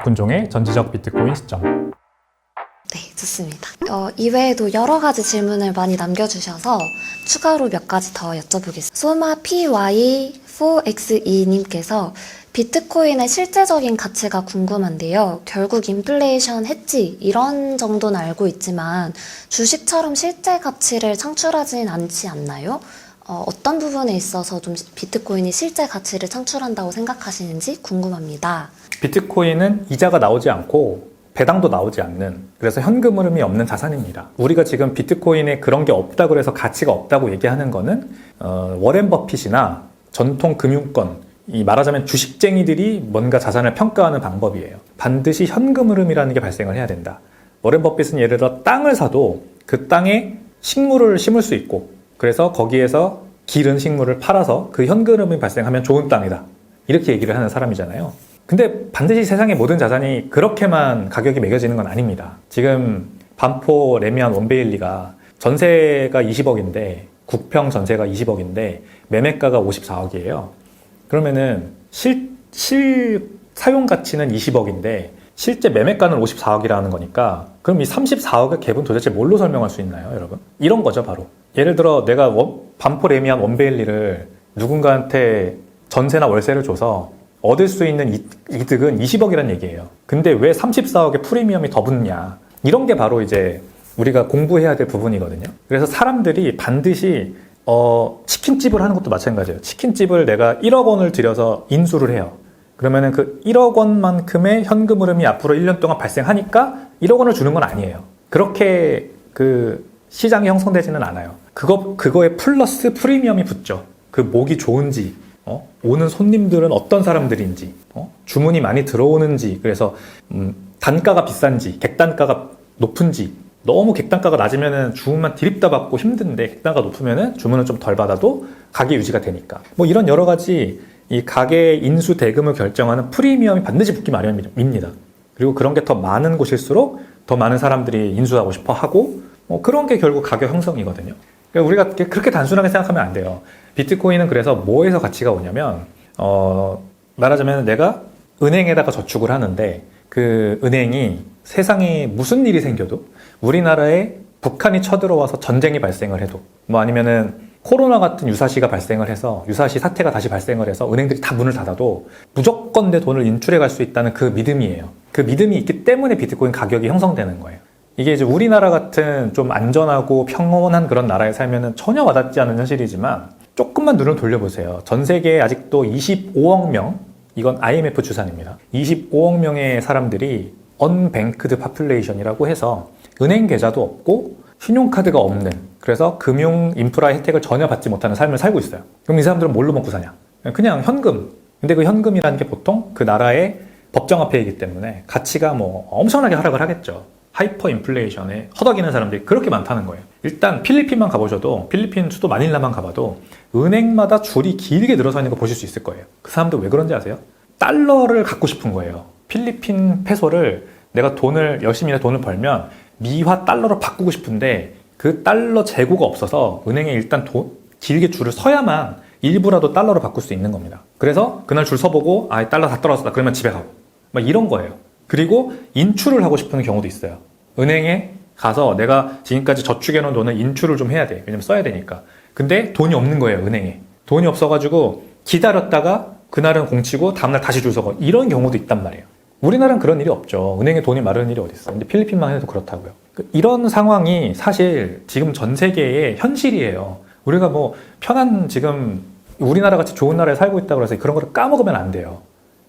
박훈종의 전지적 비트코인 시점. 네, 좋습니다. 이외에도 여러 가지 질문을 많이 남겨주셔서 추가로 몇 가지 더 여쭤보겠습니다. 소마 PY4XE님께서 비트코인의 실제적인 가치가 궁금한데요. 결국 인플레이션 해지 이런 정도는 알고 있지만 주식처럼 실제 가치를 창출하진 않지 않나요? 어떤 부분에 있어서 좀 비트코인이 실제 가치를 창출한다고 생각하시는지 궁금합니다. 비트코인은 이자가 나오지 않고 배당도 나오지 않는, 그래서 현금 흐름이 없는 자산입니다. 우리가 지금 비트코인에 그런 게 없다고 해서 가치가 없다고 얘기하는 거는 워렌 버핏이나 전통 금융권, 이 말하자면 주식쟁이들이 뭔가 자산을 평가하는 방법이에요. 반드시 현금 흐름이라는 게 발생을 해야 된다. 워렌 버핏은 예를 들어 땅을 사도 그 땅에 식물을 심을 수 있고, 그래서 거기에서 기른 식물을 팔아서 그 현금 흐름이 발생하면 좋은 땅이다, 이렇게 얘기를 하는 사람이잖아요. 근데 반드시 세상의 모든 자산이 그렇게만 가격이 매겨지는 건 아닙니다. 지금 반포 레미안 원베일리가 전세가 20억인데 국평 전세가 20억인데 매매가가 54억이에요. 그러면은 실 사용 가치는 20억인데 실제 매매가는 54억이라는 거니까, 그럼 이 34억의 갭은 도대체 뭘로 설명할 수 있나요, 여러분? 이런 거죠, 바로. 예를 들어 내가 반포 레미안 원베일리를 누군가한테 전세나 월세를 줘서 얻을 수 있는 이득은 20억이란 얘기예요. 근데 왜 34억의 프리미엄이 더 붙냐? 이런 게 바로 이제 우리가 공부해야 될 부분이거든요. 그래서 사람들이 반드시 치킨집을 하는 것도 마찬가지예요. 치킨집을 내가 1억 원을 들여서 인수를 해요. 그러면은 그 1억 원만큼의 현금 흐름이 앞으로 1년 동안 발생하니까 1억 원을 주는 건 아니에요. 그렇게 그 시장이 형성되지는 않아요. 그거에 플러스 프리미엄이 붙죠. 그 목이 좋은지, 오는 손님들은 어떤 사람들인지, 주문이 많이 들어오는지, 그래서 단가가 비싼지, 객단가가 높은지. 너무 객단가가 낮으면은 주문만 드립다 받고 힘든데, 객단가가 높으면은 주문을 좀 덜 받아도 가게 유지가 되니까. 뭐 이런 여러 가지 이 가게 인수 대금을 결정하는 프리미엄이 반드시 붙기 마련입니다. 그리고 그런 게 더 많은 곳일수록 더 많은 사람들이 인수하고 싶어 하고, 그런 게 결국 가격 형성이거든요. 그러니까 우리가 그렇게 단순하게 생각하면 안 돼요. 비트코인은 그래서 뭐에서 가치가 오냐면, 말하자면 내가 은행에다가 저축을 하는데, 그 은행이 세상에 무슨 일이 생겨도, 우리나라에 북한이 쳐들어와서 전쟁이 발생을 해도, 뭐 아니면은 코로나 같은 유사시가 발생을 해서 유사시 사태가 다시 발생을 해서 은행들이 다 문을 닫아도 무조건 내 돈을 인출해 갈 수 있다는 그 믿음이에요. 그 믿음이 있기 때문에 비트코인 가격이 형성되는 거예요. 이게 이제 우리나라 같은 좀 안전하고 평온한 그런 나라에 살면은 전혀 와닿지 않은 현실이지만, 조금만 눈을 돌려보세요. 전 세계에 아직도 25억 명, 이건 IMF 추산입니다. 25억 명의 사람들이 언뱅크드 파퓰레이션이라고 해서 은행 계좌도 없고 신용카드가 없는, 그래서 금융 인프라 혜택을 전혀 받지 못하는 삶을 살고 있어요. 그럼 이 사람들은 뭘로 먹고 사냐? 그냥 현금. 근데 그 현금이라는 게 보통 그 나라의 법정화폐이기 때문에 가치가 뭐 엄청나게 하락을 하겠죠. 하이퍼 인플레이션에 허덕이는 사람들이 그렇게 많다는 거예요. 일단 필리핀만 가보셔도, 필리핀 수도 마닐라만 가봐도 은행마다 줄이 길게 늘어서 있는 거 보실 수 있을 거예요. 그 사람들 왜 그런지 아세요? 달러를 갖고 싶은 거예요. 필리핀 페소를 내가 열심히 돈을 벌면 미화 달러로 바꾸고 싶은데 그 달러 재고가 없어서 은행에 일단 길게 줄을 서야만 일부라도 달러로 바꿀 수 있는 겁니다. 그래서 그날 줄 서보고 달러 다 떨어졌다 그러면 집에 가고 막 이런 거예요. 그리고 인출을 하고 싶은 경우도 있어요. 은행에 가서 내가 지금까지 저축해 놓은 돈을 인출을 좀 해야 돼. 왜냐면 써야 되니까. 근데 돈이 없는 거예요, 은행에. 돈이 없어가지고 기다렸다가 그날은 공치고 다음날 다시 줄 서고, 이런 경우도 있단 말이에요. 우리나라는 그런 일이 없죠. 은행에 돈이 마르는 일이 어디 있어. 근데 필리핀만 해도 그렇다고요. 이런 상황이 사실 지금 전 세계의 현실이에요. 우리가 뭐 편한, 지금 우리나라 같이 좋은 나라에 살고 있다고 해서 그런 거를 까먹으면 안 돼요.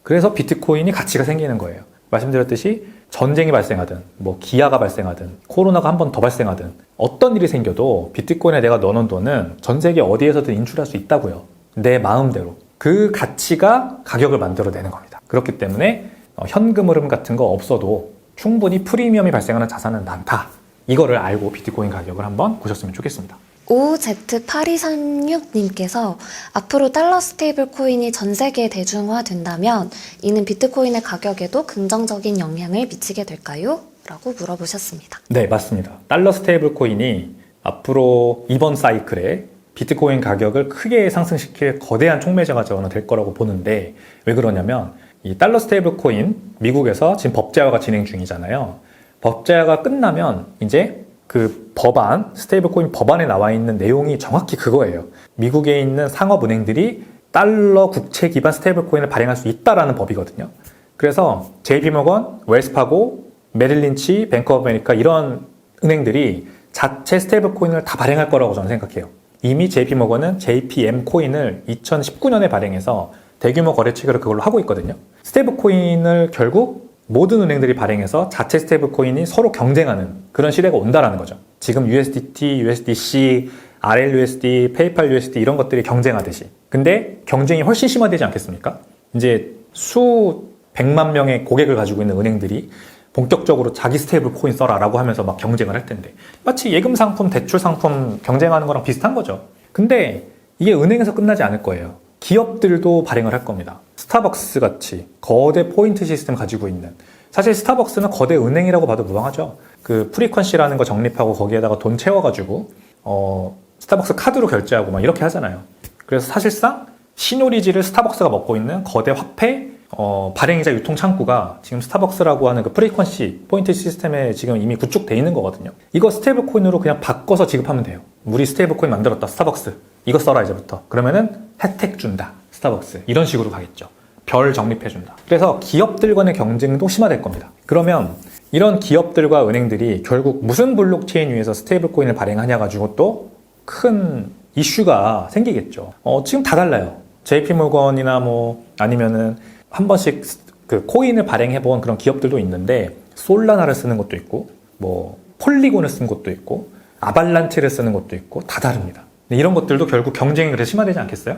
그래서 비트코인이 가치가 생기는 거예요. 말씀드렸듯이 전쟁이 발생하든 뭐 기아가 발생하든 코로나가 한 번 더 발생하든 어떤 일이 생겨도 비트코인에 내가 넣어놓은 돈은 전 세계 어디에서든 인출할 수 있다고요. 내 마음대로. 그 가치가 가격을 만들어내는 겁니다. 그렇기 때문에 현금 흐름 같은 거 없어도 충분히 프리미엄이 발생하는 자산은 많다. 이거를 알고 비트코인 가격을 한번 보셨으면 좋겠습니다. OZ8236님께서 앞으로 달러 스테이블 코인이 전 세계에 대중화된다면 이는 비트코인의 가격에도 긍정적인 영향을 미치게 될까요? 라고 물어보셨습니다. 네, 맞습니다. 달러 스테이블 코인이 앞으로 이번 사이클에 비트코인 가격을 크게 상승시킬 거대한 촉매제가 저는 될 거라고 보는데, 왜 그러냐면 이 달러 스테이블 코인 미국에서 지금 법제화가 진행 중이잖아요. 법제화가 끝나면 이제 그 법안, 스테이블 코인 법안에 나와 있는 내용이 정확히 그거예요. 미국에 있는 상업은행들이 달러 국채 기반 스테이블 코인을 발행할 수 있다라는 법이거든요. 그래서 JP모건, 웰스파고, 메릴린치, 뱅크 오브 아메리카 이런 은행들이 자체 스테이블 코인을 다 발행할 거라고 저는 생각해요. 이미 JP모건은 JPM 코인을 2019년에 발행해서 대규모 거래 체결을 그걸로 하고 있거든요. 스테이블 코인을 결국 모든 은행들이 발행해서 자체 스테이블 코인이 서로 경쟁하는 그런 시대가 온다라는 거죠. 지금 USDT, USDC, RLUSD, 페이팔 USD 이런 것들이 경쟁하듯이. 근데 경쟁이 훨씬 심화되지 않겠습니까? 이제 수 100만 명의 고객을 가지고 있는 은행들이 본격적으로 자기 스테이블 코인 써라라고 하면서 막 경쟁을 할 텐데 마치 예금 상품, 대출 상품 경쟁하는 거랑 비슷한 거죠. 근데 이게 은행에서 끝나지 않을 거예요. 기업들도 발행을 할 겁니다. 스타벅스 같이 거대 포인트 시스템 가지고 있는, 사실 스타벅스는 거대 은행이라고 봐도 무방하죠. 그 프리퀀시라는 거 정립하고 거기에다가 돈 채워가지고 스타벅스 카드로 결제하고 막 이렇게 하잖아요. 그래서 사실상 신요리지를 스타벅스가 먹고 있는 거대 화폐 발행이자 유통 창구가 지금 스타벅스라고 하는 그 프리퀀시 포인트 시스템에 지금 이미 구축돼 있는 거거든요. 이거 스테이블 코인으로 그냥 바꿔서 지급하면 돼요. 우리 스테이블 코인 만들었다, 스타벅스. 이거 써라 이제부터. 그러면은 혜택 준다, 스타벅스. 이런 식으로 가겠죠. 별 적립해준다. 그래서 기업들 간의 경쟁도 심화될 겁니다. 그러면 이런 기업들과 은행들이 결국 무슨 블록체인 위에서 스테이블 코인을 발행하냐 가지고 또 큰 이슈가 생기겠죠. 지금 다 달라요. JP모건이나 뭐 아니면은 한 번씩 그 코인을 발행해본 그런 기업들도 있는데 솔라나를 쓰는 것도 있고 뭐 폴리곤을 쓰는 것도 있고 아발란체를 쓰는 것도 있고 다 다릅니다. 이런 것들도 결국 경쟁이 그래서 심화되지 않겠어요?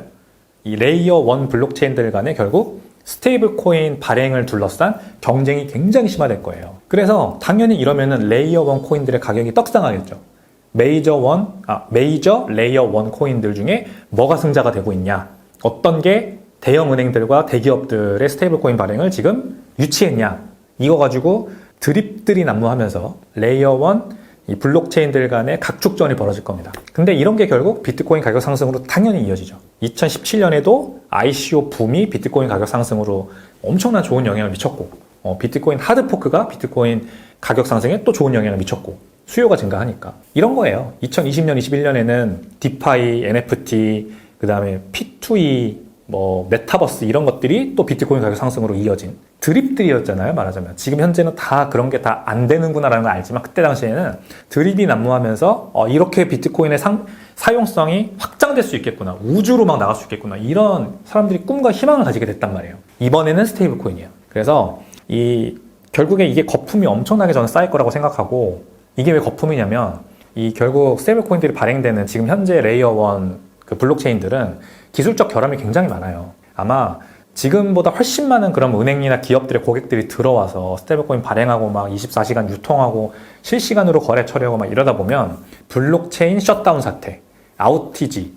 이 레이어 1 블록체인들 간에 결국 스테이블 코인 발행을 둘러싼 경쟁이 굉장히 심화될 거예요. 그래서 당연히 이러면은 레이어 1 코인들의 가격이 떡상하겠죠. 메이저 레이어 1 코인들 중에 뭐가 승자가 되고 있냐? 어떤 게 대형 은행들과 대기업들의 스테이블 코인 발행을 지금 유치했냐? 이거 가지고 드립들이 난무하면서 레이어 1 이 블록체인들 간의 각축전이 벌어질 겁니다. 근데 이런 게 결국 비트코인 가격 상승으로 당연히 이어지죠. 2017년에도 ICO 붐이 비트코인 가격 상승으로 엄청난 좋은 영향을 미쳤고, 비트코인 하드포크가 비트코인 가격 상승에 또 좋은 영향을 미쳤고, 수요가 증가하니까. 이런 거예요. 2020년, 21년에는 디파이, NFT, 그 다음에 P2E, 뭐 메타버스 이런 것들이 또 비트코인 가격 상승으로 이어진 드립들이었잖아요, 말하자면. 지금 현재는 다 그런 게 다 안 되는구나라는 걸 알지만 그때 당시에는 드립이 난무하면서 이렇게 비트코인의 사용성이 확장될 수 있겠구나, 우주로 막 나갈 수 있겠구나, 이런 사람들이 꿈과 희망을 가지게 됐단 말이에요. 이번에는 스테이블 코인이에요. 그래서 결국에 이게 거품이 엄청나게 저는 쌓일 거라고 생각하고, 이게 왜 거품이냐면 결국 스테이블 코인들이 발행되는 지금 현재 레이어 1 그 블록체인들은 기술적 결함이 굉장히 많아요. 아마 지금보다 훨씬 많은 그런 은행이나 기업들의 고객들이 들어와서 스테이블코인 발행하고 막 24시간 유통하고 실시간으로 거래 처리하고 막 이러다 보면 블록체인 셧다운 사태, 아우티지,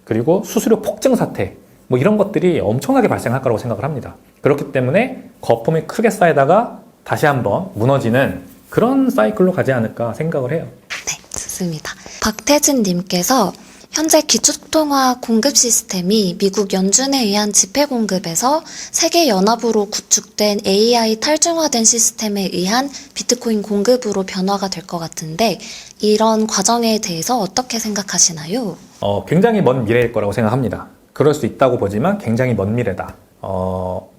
그리고 수수료 폭증 사태, 뭐 이런 것들이 엄청나게 발생할 거라고 생각을 합니다. 그렇기 때문에 거품이 크게 쌓이다가 다시 한번 무너지는 그런 사이클로 가지 않을까 생각을 해요. 네, 좋습니다. 박태진님께서 현재 기축통화 공급 시스템이 미국 연준에 의한 지폐 공급에서 세계 연합으로 구축된 AI 탈중화된 시스템에 의한 비트코인 공급으로 변화가 될 것 같은데 이런 과정에 대해서 어떻게 생각하시나요? 굉장히 먼 미래일 거라고 생각합니다. 그럴 수 있다고 보지만 굉장히 먼 미래다.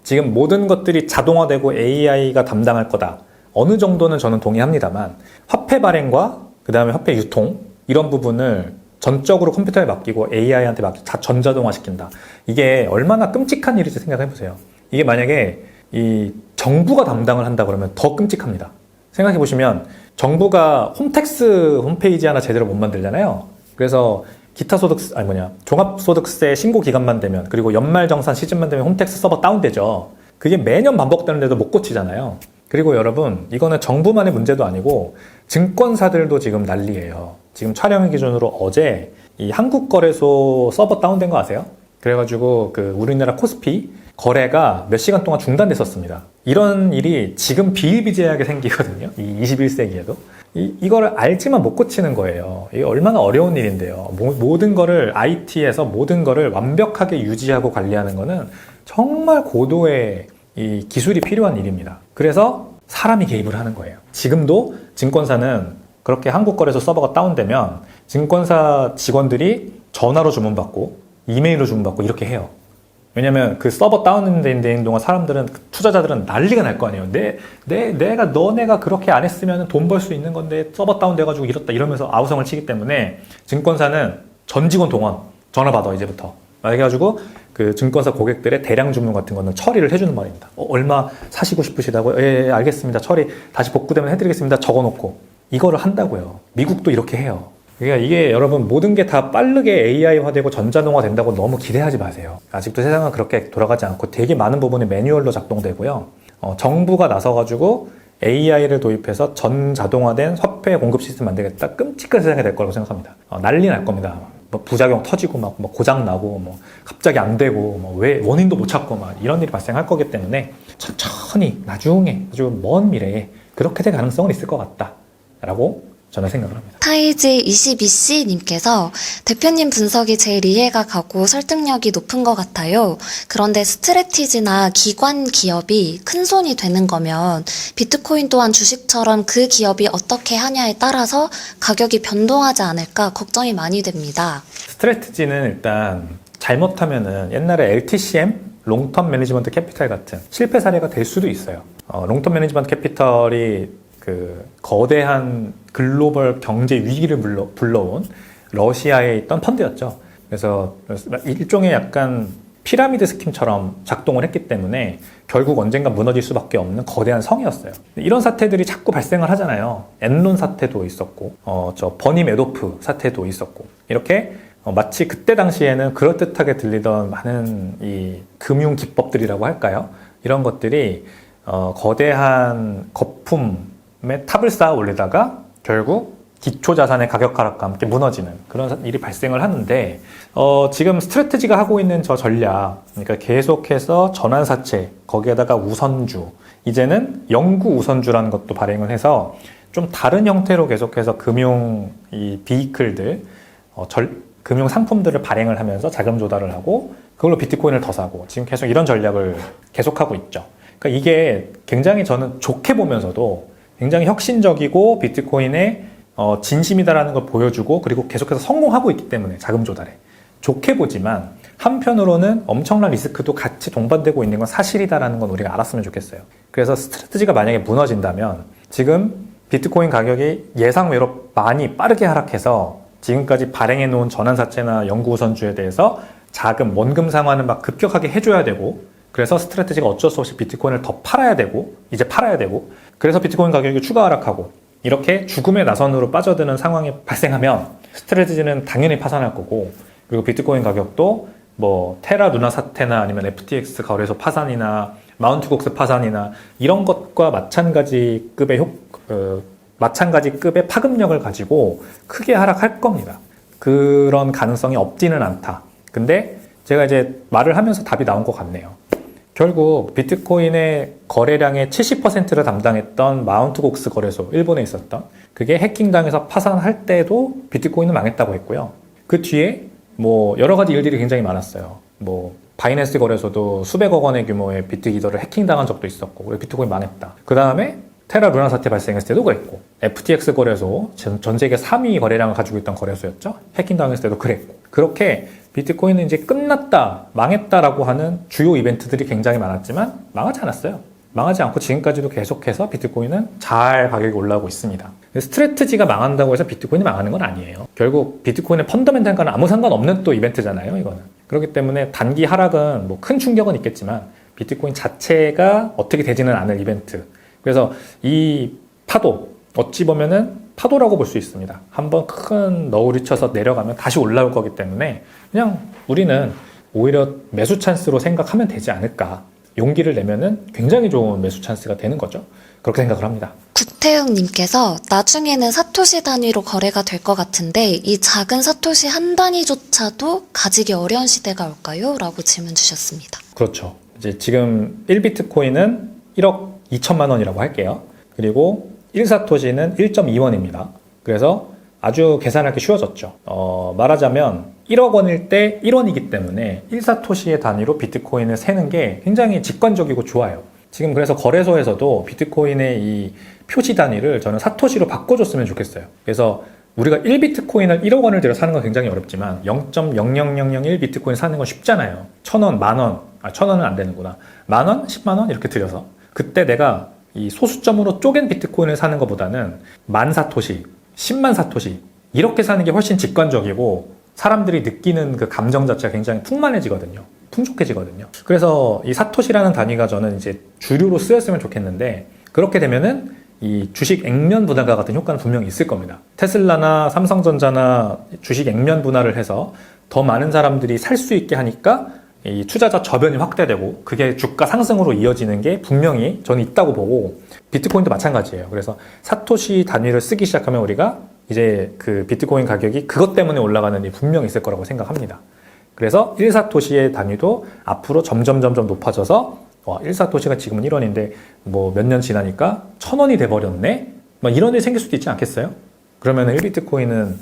지금 모든 것들이 자동화되고 AI가 담당할 거다. 어느 정도는 저는 동의합니다만 화폐 발행과 그 다음에 화폐 유통 이런 부분을 전적으로 컴퓨터에 맡기고 AI한테 전자동화시킨다. 이게 얼마나 끔찍한 일인지 생각해보세요. 이게 만약에 이 정부가 담당을 한다 그러면 더 끔찍합니다. 생각해보시면 정부가 홈택스 홈페이지 하나 제대로 못 만들잖아요. 그래서 종합소득세 신고 기간만 되면, 그리고 연말정산 시즌만 되면 홈택스 서버 다운되죠. 그게 매년 반복되는데도 못 고치잖아요. 그리고 여러분, 이거는 정부만의 문제도 아니고 증권사들도 지금 난리예요. 지금 촬영 기준으로 어제 이 한국거래소 서버 다운된 거 아세요? 그래가지고 우리나라 코스피 거래가 몇 시간 동안 중단됐었습니다. 이런 일이 지금 비일비재하게 생기거든요. 이 21세기에도. 이거를 알지만 못 고치는 거예요. 이게 얼마나 어려운 일인데요. 모든 거를 IT에서 모든 거를 완벽하게 유지하고 관리하는 거는 정말 고도의 이 기술이 필요한 일입니다. 그래서 사람이 개입을 하는 거예요. 지금도 증권사는 그렇게 한국 거래소 서버가 다운되면 증권사 직원들이 전화로 주문받고 이메일로 주문받고 이렇게 해요. 왜냐면 그 서버 다운되는 동안 사람들은, 투자자들은 난리가 날 거 아니에요. 너네가 그렇게 안 했으면 돈 벌 수 있는 건데 서버 다운돼가지고 이렇다 이러면서 아우성을 치기 때문에 증권사는 전 직원 동원 전화 받아 이제부터. 그래가지고 그 증권사 고객들의 대량 주문 같은 거는 처리를 해주는 말입니다. 얼마 사시고 싶으시다고요? 예, 알겠습니다. 처리 다시 복구되면 해드리겠습니다. 적어놓고 이거를 한다고요. 미국도 이렇게 해요. 그러니까 이게 여러분 모든 게 다 빠르게 AI화되고 전자동화 된다고 너무 기대하지 마세요. 아직도 세상은 그렇게 돌아가지 않고 되게 많은 부분이 매뉴얼로 작동되고요. 정부가 나서가지고 AI를 도입해서 전자동화된 화폐 공급 시스템 만들겠다. 끔찍한 세상이 될 거라고 생각합니다. 난리 날 겁니다. 뭐 부작용 터지고 뭐 고장 나고 뭐 갑자기 안 되고 뭐 왜 원인도 못 찾고 막 이런 일이 발생할 거기 때문에 천천히 나중에 아주 먼 미래에 그렇게 될 가능성은 있을 것 같다라고 저는 생각을 합니다. 타이즈22C님께서 대표님 분석이 제일 이해가 가고 설득력이 높은 것 같아요. 그런데 스트래티지나 기관 기업이 큰 손이 되는 거면 비트코인 또한 주식처럼 그 기업이 어떻게 하냐에 따라서 가격이 변동하지 않을까 걱정이 많이 됩니다. 스트래티지는 일단 잘못하면은 옛날에 LTCM 롱텀 매니지먼트 캐피탈 같은 실패 사례가 될 수도 있어요. 롱텀 매니지먼트 캐피털이 그 거대한 글로벌 경제 위기를 불러온 러시아에 있던 펀드였죠. 그래서 일종의 약간 피라미드 스킴처럼 작동을 했기 때문에 결국 언젠가 무너질 수밖에 없는 거대한 성이었어요. 이런 사태들이 자꾸 발생을 하잖아요. 엔론 사태도 있었고, 버니 매도프 사태도 있었고, 이렇게 마치 그때 당시에는 그럴듯하게 들리던 많은 이 금융 기법들이라고 할까요? 이런 것들이 거대한 거품의 탑을 쌓아 올리다가 결국 기초 자산의 가격 하락과 함께 무너지는 그런 일이 발생을 하는데, 지금 스트래티지가 하고 있는 저 전략, 그러니까 계속해서 전환사채, 거기에다가 우선주, 이제는 영구 우선주라는 것도 발행을 해서 좀 다른 형태로 계속해서 금융 이 비이클들, 금융 상품들을 발행을 하면서 자금 조달을 하고 그걸로 비트코인을 더 사고 지금 계속 이런 전략을 계속하고 있죠. 그러니까 이게 굉장히 저는 좋게 보면서도 굉장히 혁신적이고 비트코인의 진심이다라는 걸 보여주고 그리고 계속해서 성공하고 있기 때문에 자금 조달에 좋게 보지만 한편으로는 엄청난 리스크도 같이 동반되고 있는 건 사실이다라는 건 우리가 알았으면 좋겠어요. 그래서 스트래티지가 만약에 무너진다면 지금 비트코인 가격이 예상외로 많이 빠르게 하락해서 지금까지 발행해 놓은 전환사채나 영구우선주에 대해서 자금, 원금 상환을 막 급격하게 해줘야 되고 그래서 스트래티지가 어쩔 수 없이 비트코인을 더 팔아야 되고 이제 팔아야 되고 그래서 비트코인 가격이 추가 하락하고 이렇게 죽음의 나선으로 빠져드는 상황이 발생하면 스트래티지는 당연히 파산할 거고 그리고 비트코인 가격도 뭐 테라 루나 사태나 아니면 FTX 거래소 파산이나 마운트곡스 파산이나 이런 것과 마찬가지 급의 파급력을 가지고 크게 하락할 겁니다. 그런 가능성이 없지는 않다. 근데 제가 이제 말을 하면서 답이 나온 것 같네요. 결국 비트코인의 거래량의 70%를 담당했던 마운트곡스 거래소, 일본에 있었던 그게 해킹당해서 파산할 때도 비트코인은 망했다고 했고요. 그 뒤에 뭐 여러 가지 일들이 굉장히 많았어요. 뭐 바이낸스 거래소도 수백억 원의 규모의 비트기더를 해킹당한 적도 있었고 그래서 비트코인 망했다. 그 다음에 테라 루나 사태 발생했을 때도 그랬고 FTX 거래소, 전 세계 3위 거래량을 가지고 있던 거래소였죠. 해킹당했을 때도 그랬고 그렇게 비트코인은 이제 끝났다, 망했다라고 하는 주요 이벤트들이 굉장히 많았지만 망하지 않았어요. 망하지 않고 지금까지도 계속해서 비트코인은 잘 가격이 올라오고 있습니다. 스트래티지가 망한다고 해서 비트코인이 망하는 건 아니에요. 결국 비트코인의 펀더멘탈과는 아무 상관없는 또 이벤트잖아요, 이거는. 그렇기 때문에 단기 하락은 뭐 큰 충격은 있겠지만 비트코인 자체가 어떻게 되지는 않을 이벤트. 그래서 이 파도, 어찌 보면은 파도라고 볼 수 있습니다. 한번 큰 너울이 쳐서 내려가면 다시 올라올 거기 때문에 그냥 우리는 오히려 매수 찬스로 생각하면 되지 않을까. 용기를 내면은 굉장히 좋은 매수 찬스가 되는 거죠. 그렇게 생각을 합니다. 국태웅님께서 나중에는 사토시 단위로 거래가 될 것 같은데 이 작은 사토시 한 단위조차도 가지기 어려운 시대가 올까요? 라고 질문 주셨습니다. 그렇죠. 이제 지금 1비트코인은 1억 2천만 원이라고 할게요. 그리고 1사토시는 1.2원입니다. 그래서 아주 계산하기 쉬워졌죠. 말하자면 1억 원일 때 1원이기 때문에 1사토시의 단위로 비트코인을 세는 게 굉장히 직관적이고 좋아요. 지금 그래서 거래소에서도 비트코인의 이 표시 단위를 저는 사토시로 바꿔줬으면 좋겠어요. 그래서 우리가 1비트코인을 1억 원을 들여 사는 건 굉장히 어렵지만 0.00001비트코인 사는 건 쉽잖아요. 1,000원, 만원, 1,000원은 안 되는구나. 만원, 10만원 이렇게 들여서 그때 내가 이 소수점으로 쪼갠 비트코인을 사는 것보다는 10,000사토시, 100,000사토시 이렇게 사는 게 훨씬 직관적이고 사람들이 느끼는 그 감정 자체가 굉장히 풍만해지거든요. 풍족해지거든요. 그래서 이 사토시라는 단위가 저는 이제 주류로 쓰였으면 좋겠는데 그렇게 되면은 이 주식 액면 분할과 같은 효과는 분명히 있을 겁니다. 테슬라나 삼성전자나 주식 액면 분할을 해서 더 많은 사람들이 살 수 있게 하니까 이 투자자 저변이 확대되고 그게 주가 상승으로 이어지는 게 분명히 저는 있다고 보고 비트코인도 마찬가지예요. 그래서 사토시 단위를 쓰기 시작하면 우리가 이제 그 비트코인 가격이 그것 때문에 올라가는 일이 분명히 있을 거라고 생각합니다. 그래서 1사토시의 단위도 앞으로 점점 높아져서 1사토시가 지금은 1원인데 뭐 몇 년 지나니까 1,000원이 돼버렸네? 막 이런 일이 생길 수도 있지 않겠어요? 그러면 1비트코인은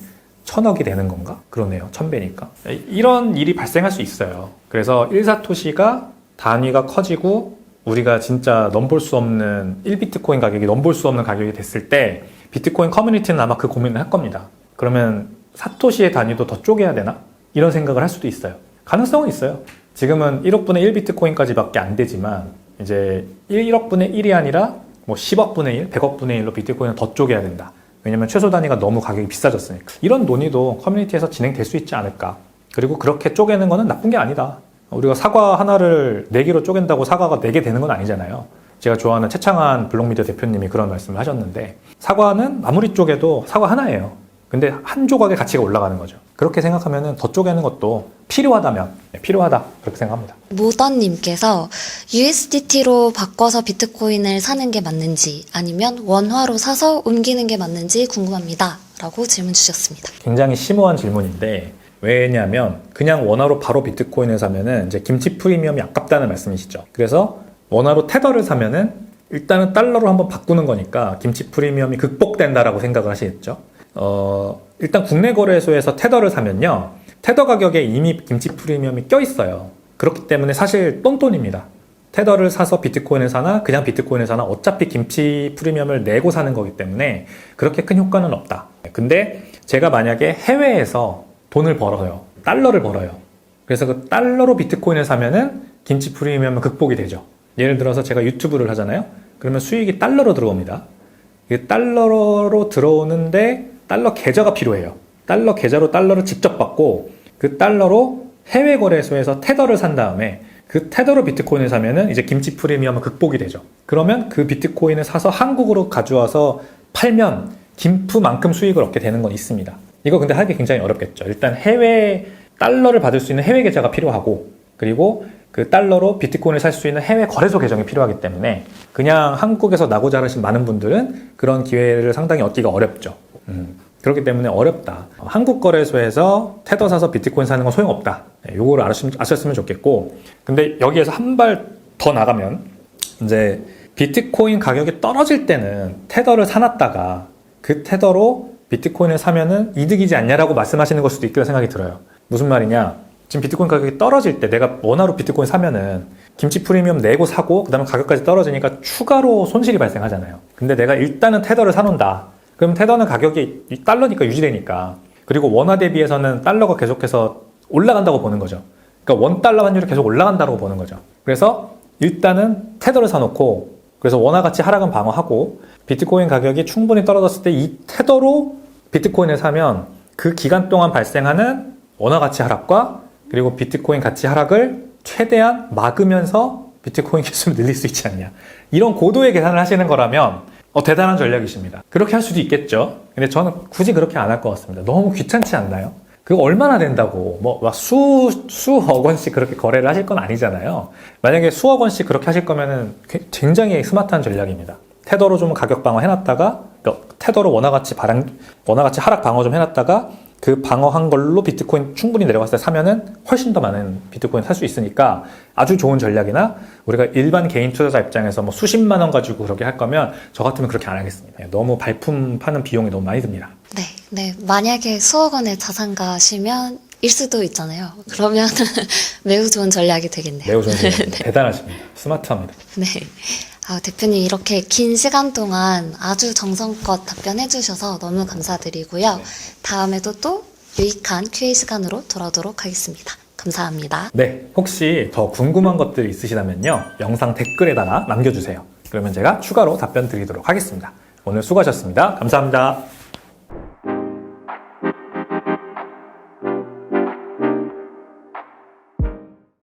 1,000억이 되는 건가? 그러네요. 1,000배니까. 이런 일이 발생할 수 있어요. 그래서 1사토시가 단위가 커지고 우리가 진짜 넘볼 수 없는 1비트코인 가격이 넘볼 수 없는 가격이 됐을 때 비트코인 커뮤니티는 아마 그 고민을 할 겁니다. 그러면 사토시의 단위도 더 쪼개야 되나? 이런 생각을 할 수도 있어요. 가능성은 있어요. 지금은 1억분의 1비트코인까지밖에 안 되지만 이제 1억분의 1이 아니라 뭐 10억분의 1, 100억분의 1로 비트코인을 더 쪼개야 된다. 왜냐면 최소 단위가 너무 가격이 비싸졌으니까. 이런 논의도 커뮤니티에서 진행될 수 있지 않을까. 그리고 그렇게 쪼개는 거는 나쁜 게 아니다. 우리가 사과 하나를 4개로 쪼갠다고 사과가 4개 되는 건 아니잖아요. 제가 좋아하는 최창한 블록미디어 대표님이 그런 말씀을 하셨는데 사과는 아무리 쪼개도 사과 하나예요. 근데 한 조각의 가치가 올라가는 거죠. 그렇게 생각하면 더 쪼개는 것도 필요하다면 필요하다 그렇게 생각합니다. 모던님께서 USDT로 바꿔서 비트코인을 사는 게 맞는지 아니면 원화로 사서 옮기는 게 맞는지 궁금합니다. 라고 질문 주셨습니다. 굉장히 심오한 질문인데 왜냐하면 그냥 원화로 바로 비트코인을 사면은 이제 김치 프리미엄이 아깝다는 말씀이시죠. 그래서 원화로 테더를 사면은 일단은 달러로 한번 바꾸는 거니까 김치 프리미엄이 극복된다라고 생각을 하시겠죠. 일단 국내 거래소에서 테더를 사면요. 테더 가격에 이미 김치 프리미엄이 껴있어요. 그렇기 때문에 사실 똔똔입니다. 테더를 사서 비트코인을 사나 그냥 비트코인을 사나 어차피 김치 프리미엄을 내고 사는 거기 때문에 그렇게 큰 효과는 없다. 근데 제가 만약에 해외에서 돈을 벌어요. 달러를 벌어요. 그래서 그 달러로 비트코인을 사면은 김치 프리미엄은 극복이 되죠. 예를 들어서 제가 유튜브를 하잖아요. 그러면 수익이 달러로 들어옵니다. 달러로 들어오는데 달러 계좌가 필요해요. 달러 계좌로 달러를 직접 받고 그 달러로 해외 거래소에서 테더를 산 다음에 그 테더로 비트코인을 사면은 이제 김치 프리미엄은 극복이 되죠. 그러면 그 비트코인을 사서 한국으로 가져와서 팔면 김프만큼 수익을 얻게 되는 건 있습니다. 이거 근데 하기 굉장히 어렵겠죠. 일단 해외 달러를 받을 수 있는 해외 계좌가 필요하고 그리고 그 달러로 비트코인을 살 수 있는 해외 거래소 계정이 필요하기 때문에 그냥 한국에서 나고 자라신 많은 분들은 그런 기회를 상당히 얻기가 어렵죠. 그렇기 때문에 어렵다. 한국 거래소에서 테더 사서 비트코인 사는 건 소용없다. 요거를 아셨으면 좋겠고 근데 여기에서 한 발 더 나가면 이제 비트코인 가격이 떨어질 때는 테더를 사놨다가 그 테더로 비트코인을 사면은 이득이지 않냐라고 말씀하시는 걸 수도 있겠다 생각이 들어요. 무슨 말이냐? 지금 비트코인 가격이 떨어질 때 내가 원화로 비트코인 사면은 김치 프리미엄 내고 사고 그 다음에 가격까지 떨어지니까 추가로 손실이 발생하잖아요. 근데 내가 일단은 테더를 사놓는다. 그럼 테더는 가격이 달러니까 유지되니까 그리고 원화 대비해서는 달러가 계속해서 올라간다고 보는 거죠. 그러니까 원달러 환율이 계속 올라간다고 보는 거죠. 그래서 일단은 테더를 사놓고 그래서 원화 가치 하락은 방어하고 비트코인 가격이 충분히 떨어졌을 때 이 테더로 비트코인을 사면 그 기간 동안 발생하는 원화 가치 하락과 그리고 비트코인 가치 하락을 최대한 막으면서 비트코인 개수를 늘릴 수 있지 않냐. 이런 고도의 계산을 하시는 거라면 대단한 전략이십니다. 그렇게 할 수도 있겠죠. 근데 저는 굳이 그렇게 안 할 것 같습니다. 너무 귀찮지 않나요? 그거 얼마나 된다고 수억 원씩 그렇게 거래를 하실 건 아니잖아요. 만약에 수억 원씩 그렇게 하실 거면은 굉장히 스마트한 전략입니다. 테더로 좀 가격 방어 해놨다가 그러니까 테더로 원화 가치 하락 방어 좀 해놨다가 그 방어한 걸로 비트코인 충분히 내려갔을 때 사면은 훨씬 더 많은 비트코인 살 수 있으니까 아주 좋은 전략이나 우리가 일반 개인 투자자 입장에서 뭐 수십만 원 가지고 그렇게 할 거면 저 같으면 그렇게 안 하겠습니다. 너무 발품 파는 비용이 너무 많이 듭니다. 네. 네, 만약에 수억 원의 자산가시면 일 수도 있잖아요. 그러면 매우 좋은 전략이 되겠네요. 매우 좋은 생각입니다. 대단하십니다. 스마트합니다. 네. 대표님 이렇게 긴 시간 동안 아주 정성껏 답변해 주셔서 너무 감사드리고요. 다음에도 또 유익한 QA 시간으로 돌아오도록 하겠습니다. 감사합니다. 네, 혹시 더 궁금한 것들 있으시다면요. 영상 댓글에다가 남겨주세요. 그러면 제가 추가로 답변 드리도록 하겠습니다. 오늘 수고하셨습니다. 감사합니다.